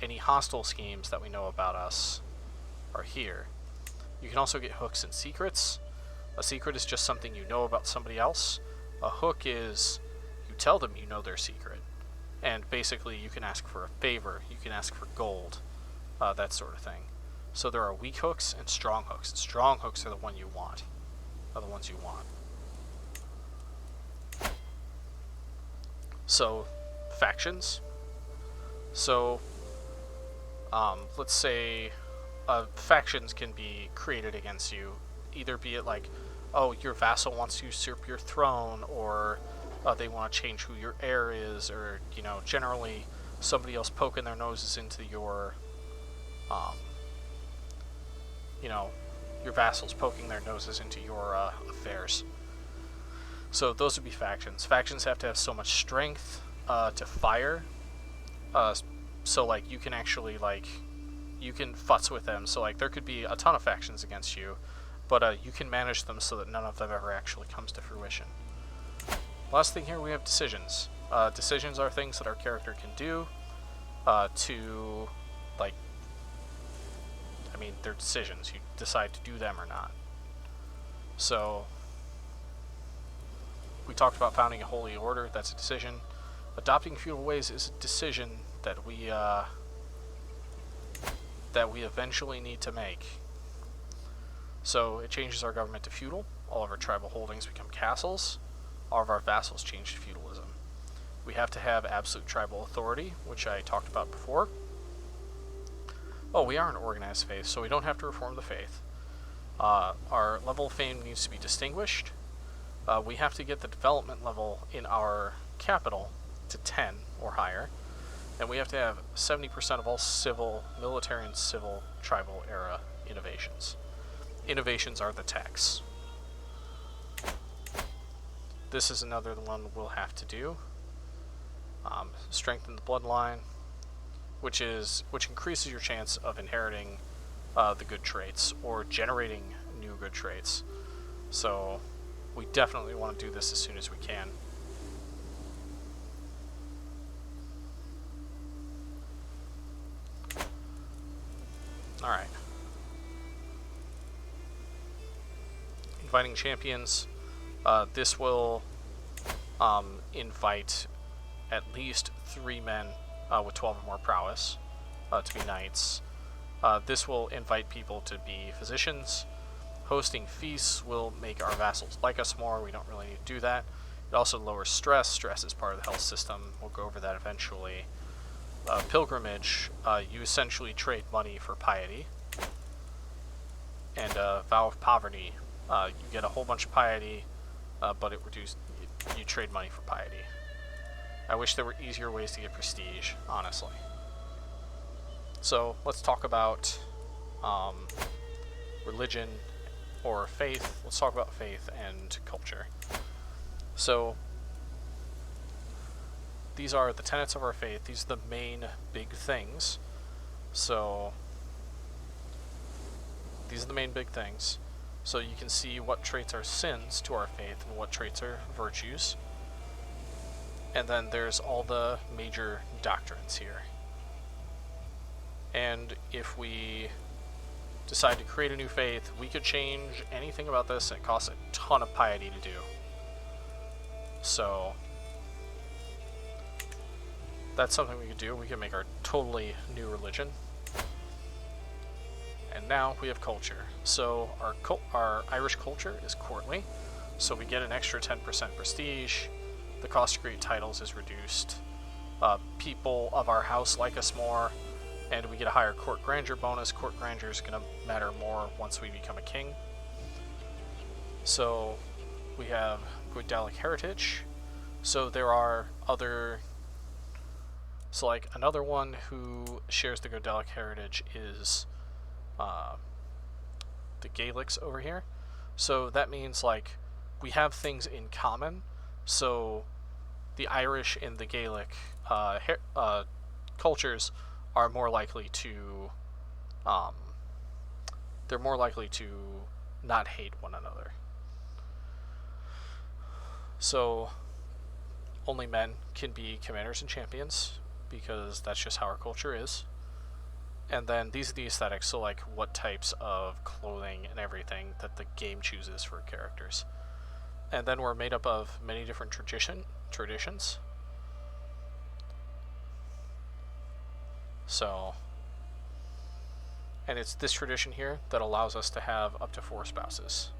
S1: any hostile schemes that we know about us are here. You can also get hooks and secrets. A secret is just something you know about somebody else. A hook is you tell them you know their secret. And basically you can ask for a favor, you can ask for gold, that sort of thing. So there are weak hooks and strong hooks. Strong hooks are the ones you want. So, factions. So, let's say factions can be created against you. Either be it like, oh, your vassal wants to usurp your throne, or they want to change who your heir is, or, you know, generally somebody else poking their noses into your, you know, your vassals poking their noses into your affairs. So those would be factions. Factions have to have so much strength to fire. So like you can actually like you can futz with them. So like there could be a ton of factions against you, but you can manage them so that none of them ever actually comes to fruition. Last thing here, we have decisions. Decisions are things that our character can do to, like, I mean, they're decisions. You decide to do them or not. So, we talked about founding a holy order. That's a decision. Adopting feudal ways is a decision that we eventually need to make. So, it changes our government to feudal. All of our tribal holdings become castles. All of our vassals change to feudalism. We have to have absolute tribal authority, which I talked about before. Oh, we are an organized faith, so we don't have to reform the faith. Our level of fame needs to be distinguished. We have to get the development level in our capital to 10 or higher. And we have to have 70% of all civil, military, and civil tribal era innovations. Innovations are the tax. This is another one we'll have to do. Strengthen the bloodline, which increases your chance of inheriting the good traits or generating new good traits. So we definitely want to do this as soon as we can. Alright. Inviting champions. This will invite at least 3 men with 12 or more prowess to be knights. This will invite people to be physicians. Hosting feasts will make our vassals like us more. We don't really need to do that. It also lowers stress. Stress is part of the health system. We'll go over that eventually. Pilgrimage, you essentially trade money for piety. And vow of poverty, you get a whole bunch of piety, but it reduces. You trade money for piety. I wish there were easier ways to get prestige, honestly. So let's talk about religion or faith. Let's talk about faith and culture. So these are the tenets of our faith. These are the main big things. So these are the main big things. So you can see what traits are sins to our faith and what traits are virtues. And then there's all the major doctrines here. And if we decide to create a new faith, we could change anything about this, and it costs a ton of piety to do. So that's something we could do. We can make our totally new religion. And now we have culture. So our Irish culture is courtly, so we get an extra 10% prestige. The cost to create titles is reduced. People of our house like us more, and we get a higher court grandeur bonus. Court grandeur is going to matter more once we become a king. So we have Goidelic heritage. So there are other. So like another one who shares the Goidelic heritage is the Gaelics over here. So that means like we have things in common. So the Irish and the Gaelic cultures are more likely to they're more likely to not hate one another. So only men can be commanders and champions because that's just how our culture is. And then these are the aesthetics, so like what types of clothing and everything that the game chooses for characters. And then we're made up of many different traditions. So, and it's this tradition here that allows us to have up to 4 spouses.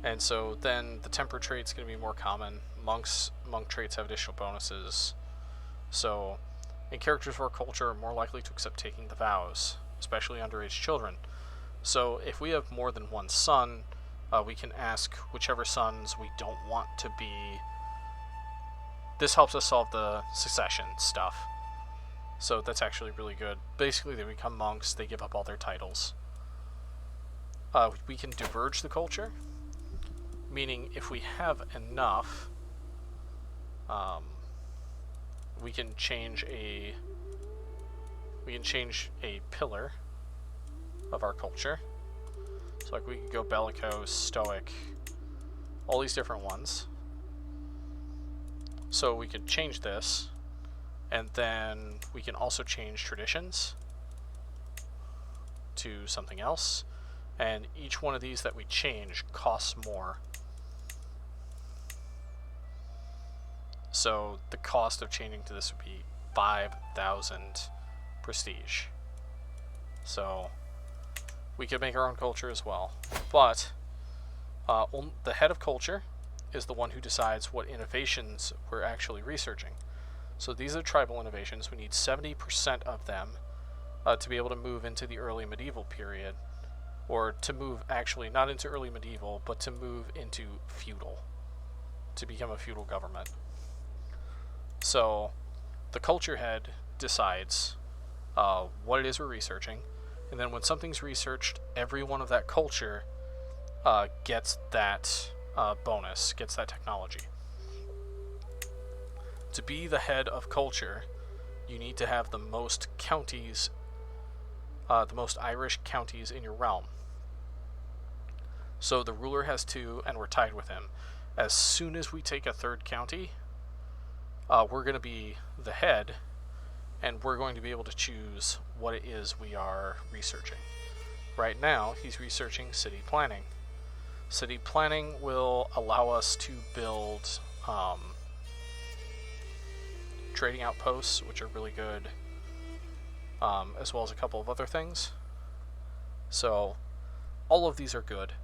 S1: And so then the temper trait's going to be more common. Monk traits have additional bonuses. So, and characters of our culture are more likely to accept taking the vows, especially underage children. So if we have more than one son, we can ask whichever sons we don't want to be. This helps us solve the succession stuff. So that's actually really good. Basically, they become monks, they give up all their titles. We can diverge the culture. meaning if we have enough, we can change a pillar of our culture. So like we could go bellicose, stoic, all these different ones. So we could change this, and then we can also change traditions to something else, and each one of these that we change costs more. So the cost of changing to this would be 5,000 prestige. So we could make our own culture as well, but the head of culture is the one who decides what innovations we're actually researching. So these are tribal innovations. We need 70% of them to be able to move into the early medieval period, or to move actually not into early medieval, but to move into feudal, to become a feudal government. So the culture head decides what it is we're researching, and then when something's researched, everyone of that culture gets that bonus, gets that technology. To be the head of culture, you need to have the most counties, the most Irish counties in your realm. So the ruler has 2, and we're tied with him. As soon as we take a 3rd county, we're going to be the head, and we're going to be able to choose what it is we are researching. Right now, he's researching city planning. City planning will allow us to build trading outposts, which are really good, as well as a couple of other things. So all of these are good.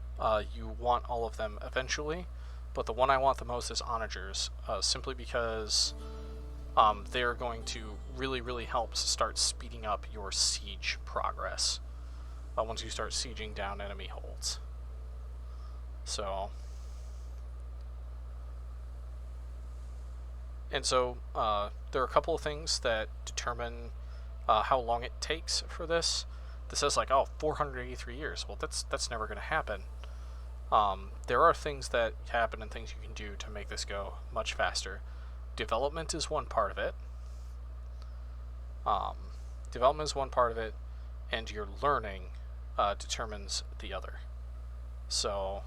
S1: You want all of them eventually, but the one I want the most is onagers, simply because they're going to really help start speeding up your siege progress once you start sieging down enemy holds. So, and so there are a couple of things that determine how long it takes for this. This says like, oh, 483 years. Well, that's never going to happen. There are things that happen and things you can do to make this go much faster. Development is one part of it. And your learning determines the other. So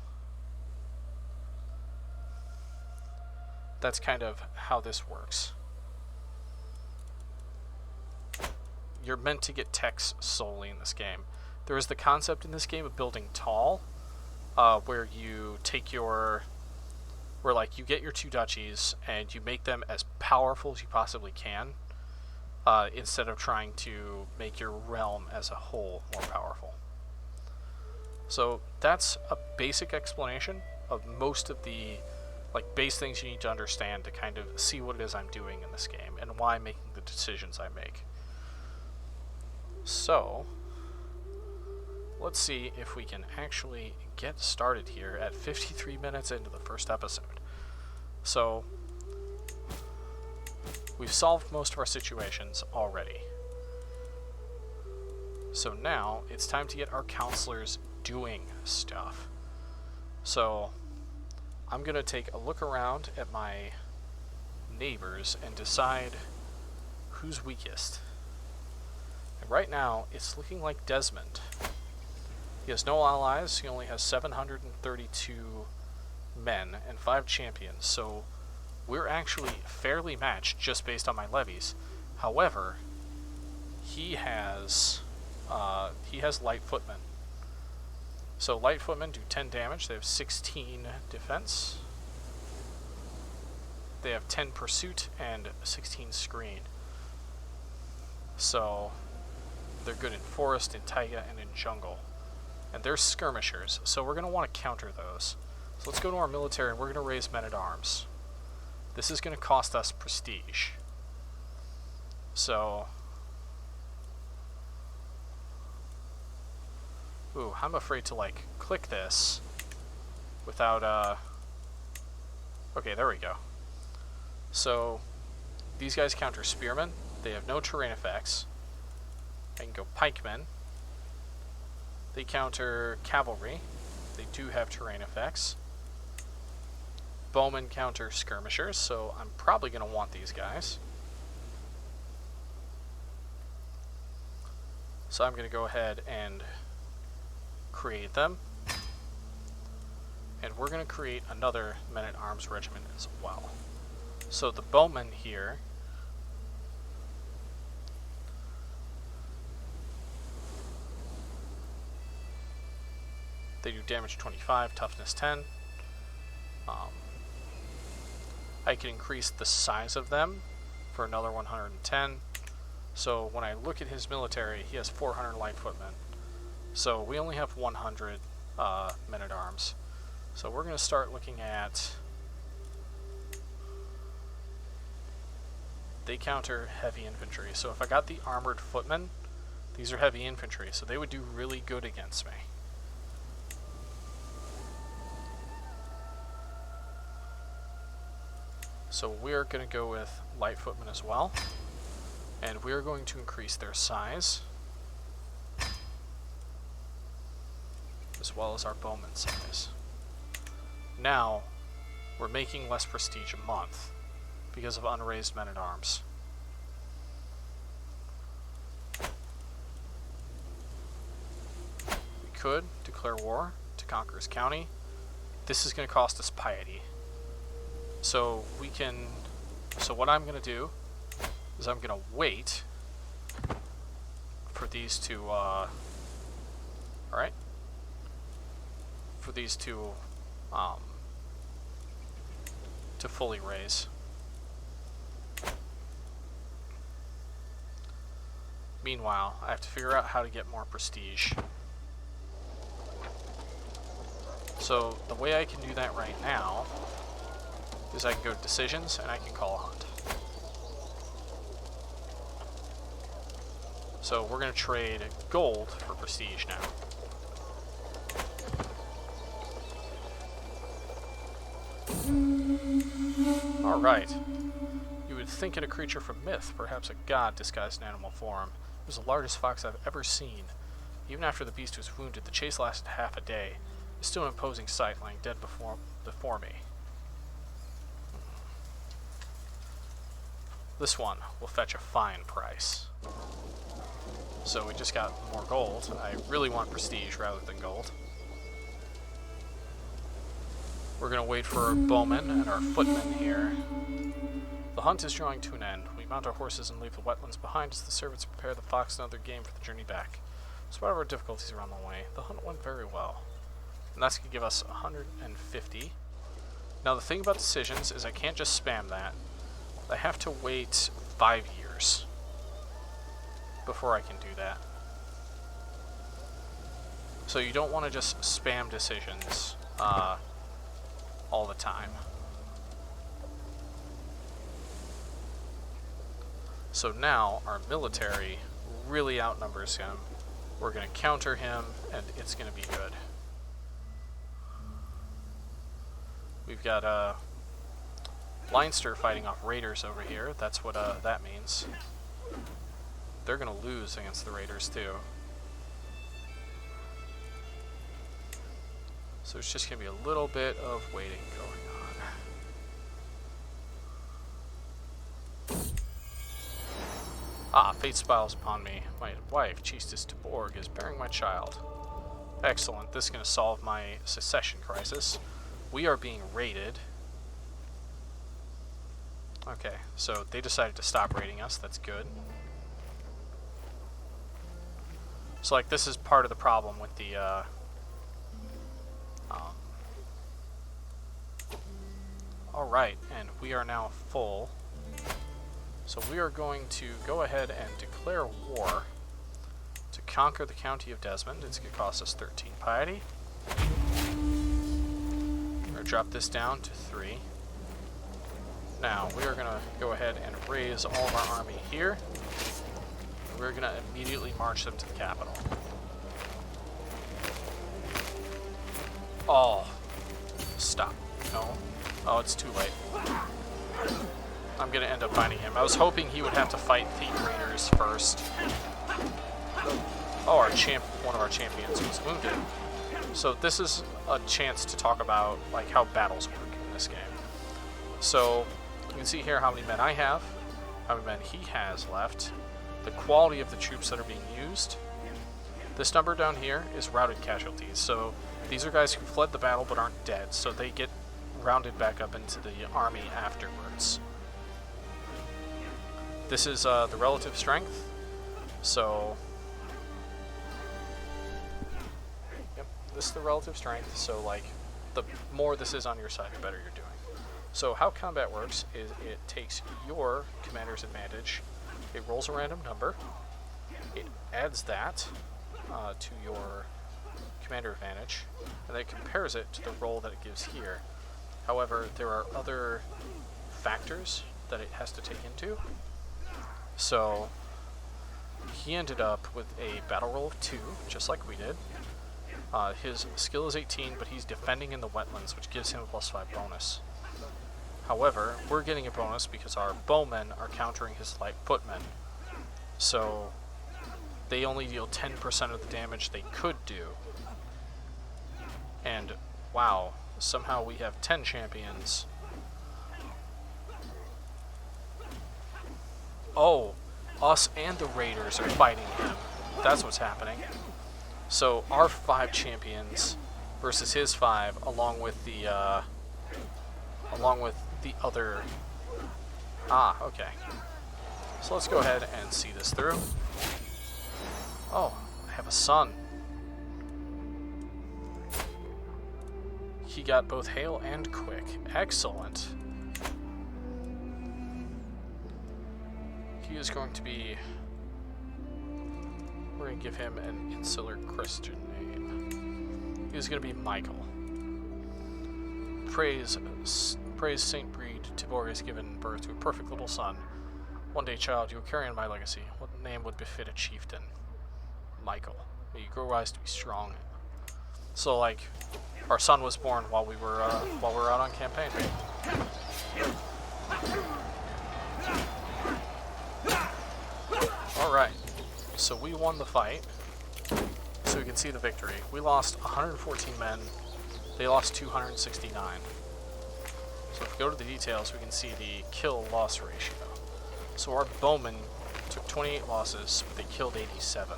S1: that's kind of how this works. You're meant to get techs solely in this game. There is the concept in this game of building tall, where you take you get your 2 duchies and you make them as powerful as you possibly can, instead of trying to make your realm as a whole more powerful. So that's a basic explanation of most of the base things you need to understand to kind of see what it is I'm doing in this game and why I'm making the decisions I make. So let's see if we can actually get started here at 53 minutes into the first episode. So we've solved most of our situations already. So now it's time to get our counselors doing stuff. So I'm going to take a look around at my neighbors and decide who's weakest. And right now, it's looking like Desmond. He has no allies. He only has 732 men and 5 champions. So we're actually fairly matched just based on my levies. However, he has light footmen. So light footmen do 10 damage. They have 16 defense. They have 10 pursuit and 16 screen. So they're good in forest, in taiga, and in jungle. And they're skirmishers, so we're going to want to counter those. So let's go to our military and we're going to raise men-at-arms. This is going to cost us prestige. So ooh, I'm afraid to click this without okay, there we go. So these guys counter spearmen. They have no terrain effects. I can go pikemen. They counter cavalry. They do have terrain effects. bowmen counter skirmishers, so I'm probably going to want these guys. So I'm going to go ahead and create them. And we're going to create another men-at-arms regiment as well. So the bowmen here, they do damage 25, toughness 10. I can increase the size of them for another 110. So when I look at his military, he has 400 light footmen. So we only have 100 men-at-arms. So we're going to start looking at... They counter heavy infantry. So if I got the armored footmen, these are heavy infantry, so they would do really good against me. So we're going to go with light footmen as well. And we're going to increase their size, as well as our bowman size. Now, we're making less prestige a month because of unraised men-at-arms. We could declare war to conquer his county. This is going to cost us piety. So we can... So what I'm going to do is I'm going to wait for these to, alright? For these to fully raise. Meanwhile, I have to figure out how to get more prestige. So the way I can do that right now is I can go to decisions and I can call a hunt. So we're going to trade gold for prestige now. Alright. You would think it a creature from myth, perhaps a god disguised in animal form. It was the largest fox I've ever seen. Even after the beast was wounded, the chase lasted half a day. It's still an imposing sight, lying dead before me. This one will fetch a fine price. So we just got more gold. I really want prestige rather than gold. We're going to wait for our bowmen and our footmen here. The hunt is drawing to an end. We mount our horses and leave the wetlands behind as the servants prepare the fox and other game for the journey back. Despite our difficulties around the way, the hunt went very well. And that's going to give us 150. Now the thing about decisions is I can't just spam that. I have to wait 5 years before I can do that. So you don't want to just spam decisions all the time. So now our military really outnumbers him. We're going to counter him and it's going to be good. We've got Leinster fighting off raiders over here. That's what that means. They're going to lose against the raiders too. So it's just going to be a little bit of waiting going on. Ah, fate smiles upon me. My wife, Chiefess Taborg, is bearing my child. Excellent. This is going to solve my secession crisis. We are being raided. Okay, so they decided to stop raiding us. That's good. So, like, this is part of the problem with the, Alright, and we are now full. So we are going to go ahead and declare war to conquer the county of Desmond. It's going to cost us 13 piety. We're going to drop this down to 3. Now, we are going to go ahead and raise all of our army here. We're going to immediately march them to the capital. Oh. Stop. No. Oh, it's too late. I'm going to end up finding him. I was hoping he would have to fight the raiders first. Oh, one of our champions was wounded. So this is a chance to talk about like how battles work in this game. So you can see here how many men I have, how many men he has left, the quality of the troops that are being used. This number down here is routed casualties. So these are guys who fled the battle but aren't dead, so they get rounded back up into the army afterwards. This is the relative strength. So, yep, this is the relative strength. So, like, the more this is on your side, the better you're doing. So, how combat works is it takes your commander's advantage, it rolls a random number, it adds that to your commander advantage, and then it compares it to the roll that it gives here. However, there are other factors that it has to take into. So, he ended up with a battle roll of 2, just like we did. His skill is 18, but he's defending in the wetlands, which gives him a +5 bonus. However, we're getting a bonus because our bowmen are countering his light footmen. So, they only deal 10% of the damage they could do. And, wow, somehow we have 10 champions. Oh, us and the raiders are fighting him. That's what's happening. So our 5 champions versus his 5, along with the other. Ah, okay. So let's go ahead and see this through. Oh, I have a son. He got both hail and quick. Excellent. He is going to be... We're going to give him an insular Christian name. He is going to be Michael. Praise Saint Breed, Tibor has given birth to a perfect little son. One day, child, you will carry on my legacy. What name would befit a chieftain? Michael. May you grow wise to be strong. So, like, our son was born while we were out on campaign. Alright, so we won the fight, so we can see the victory. We lost 114 men, they lost 269. So if we go to the details, we can see the kill-loss ratio. So our bowmen took 28 losses, but they killed 87.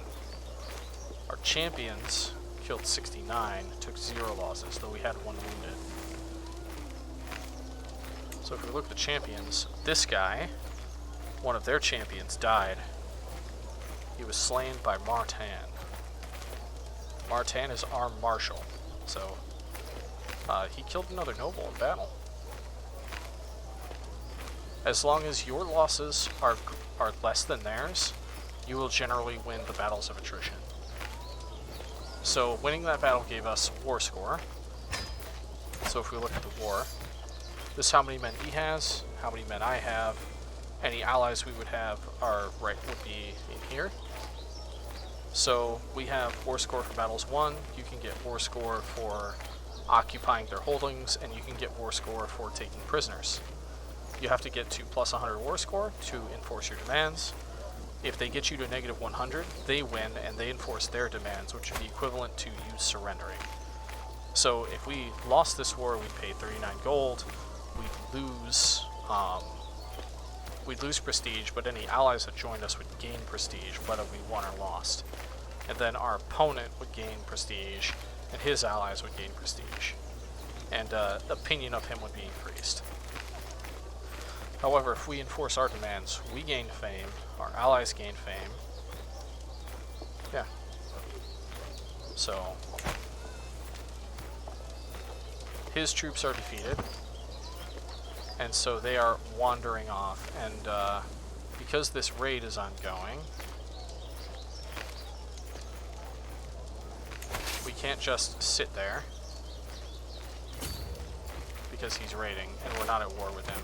S1: Our champions killed 69, took 0 losses, though we had 1 wounded. So if we look at the champions, this guy, one of their champions, died. He was slain by Martin. Martin is armed marshal, so he killed another noble in battle. As long as your losses are less than theirs, you will generally win the battles of attrition. So winning that battle gave us war score. So if we look at the war, this is how many men he has, how many men I have. Any allies we would have would be in here. So we have war score for battles 1, you can get war score for occupying their holdings, and you can get war score for taking prisoners. You have to get to +100 war score to enforce your demands. If they get you to -100, they win and they enforce their demands, which would be equivalent to you surrendering. So if we lost this war, we'd pay 39 gold, we'd lose prestige, but any allies that joined us would gain prestige, whether we won or lost. And then our opponent would gain prestige, and his allies would gain prestige. And opinion of him would be increased. However, if we enforce our demands, we gain fame, our allies gain fame. Yeah. So, his troops are defeated, and so they are wandering off, and because this raid is ongoing, we can't just sit there, because he's raiding, and we're not at war with him.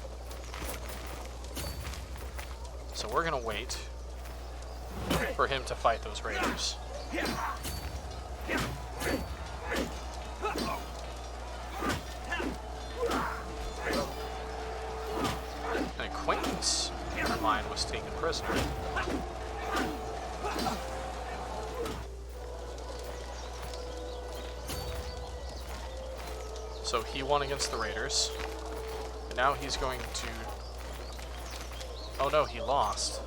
S1: So we're going to wait for him to fight those raiders. An acquaintance of mine was taken prisoner. So he won against the raiders. Now he's going to... Oh no, he lost.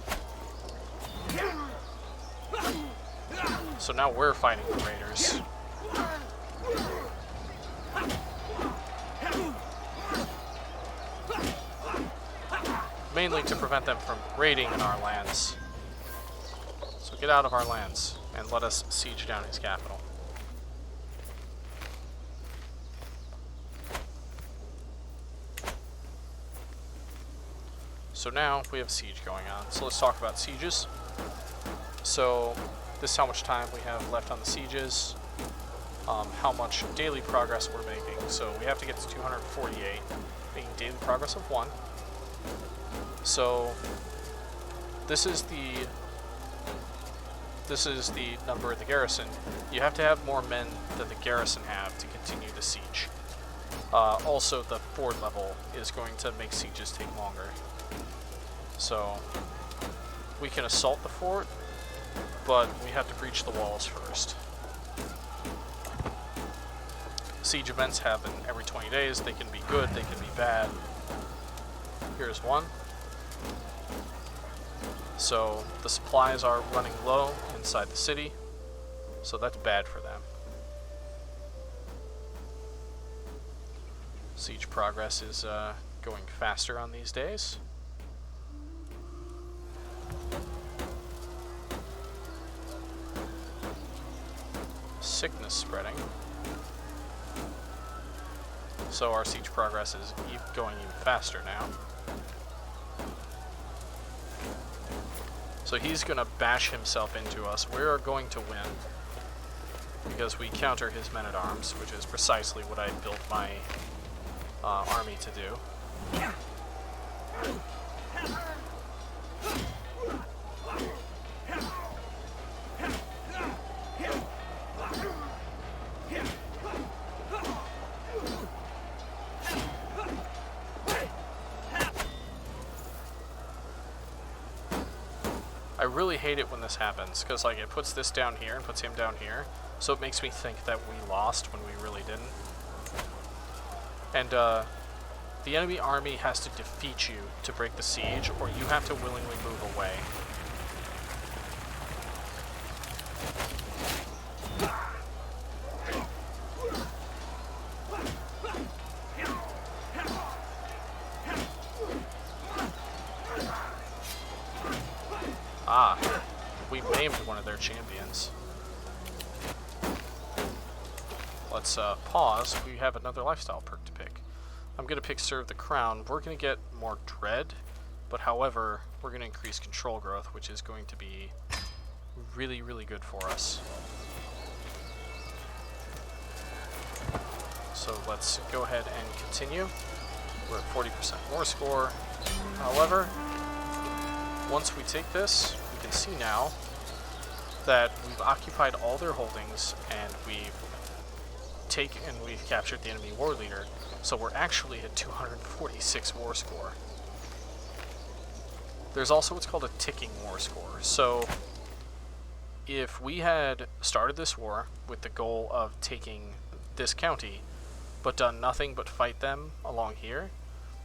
S1: So now we're fighting the raiders. Mainly to prevent them from raiding in our lands. So get out of our lands and let us siege down his capital. So now we have a siege going on. So let's talk about sieges. So this is how much time we have left on the sieges, how much daily progress we're making. So we have to get to 248, making daily progress of 1. So this is the number of the garrison. You have to have more men than the garrison have to continue the siege. Also, the fort level is going to make sieges take longer. So we can assault the fort, but we have to breach the walls first. Siege events happen every 20 days. They can be good, they can be bad. Here's one. So the supplies are running low inside the city, so that's bad for them. Siege progress is going faster on these days. Sickness spreading. So our siege progress is going even faster now. So he's going to bash himself into us. We're going to win because we counter his men-at-arms, which is precisely what I built my army to do. I really hate it when this happens, because like it puts this down here and puts him down here, so it makes me think that we lost when we really didn't. And the enemy army has to defeat you to break the siege, or you have to willingly move away. Ah, we maimed one of their champions. Let's pause. We have another lifestyle perk to pick. I'm going to pick Serve the Crown. We're going to get more dread, but however, we're going to increase control growth, which is going to be really, really good for us. So let's go ahead and continue. We're at 40% war score. However, once we take this, we can see now that we've occupied all their holdings and we've captured the enemy war leader. So we're actually at 246 war score. There's also what's called a ticking war score. So if we had started this war with the goal of taking this county, but done nothing but fight them along here,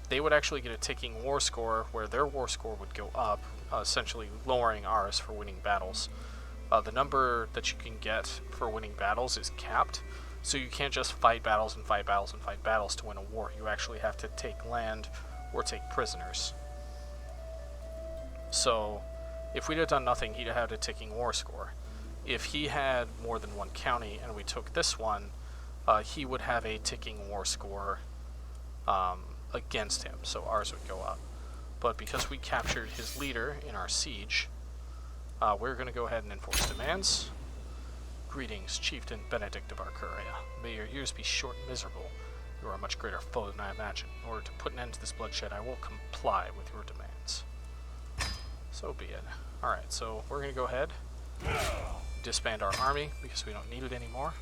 S1: they would actually get a ticking war score where their war score would go up, essentially lowering ours for winning battles. The number that you can get for winning battles is capped, so you can't just fight battles and fight battles and fight battles to win a war. You actually have to take land or take prisoners. So if we'd have done nothing, he'd have had a ticking war score. If he had more than one county and we took this one, he would have a ticking war score against him, so ours would go up. But because we captured his leader in our siege, we're going to go ahead and enforce demands. Greetings, Chieftain Benedict of Arcuria. May your years be short and miserable. You are a much greater foe than I imagined. In order to put an end to this bloodshed, I will comply with your demands. So be it. Alright, so we're going to go ahead, disband our army, because we don't need it anymore.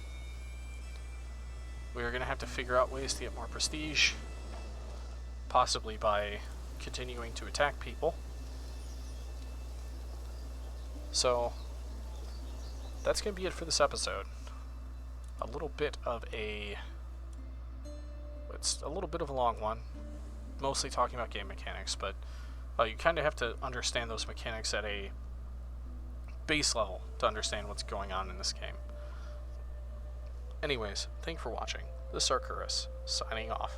S1: We're going to have to figure out ways to get more prestige, possibly by continuing to attack people. So that's going to be it for this episode. It's a little bit of a long one, mostly talking about game mechanics, but you kind of have to understand those mechanics at a base level to understand what's going on in this game. Anyways, thank you for watching. This is Arcurus, signing off.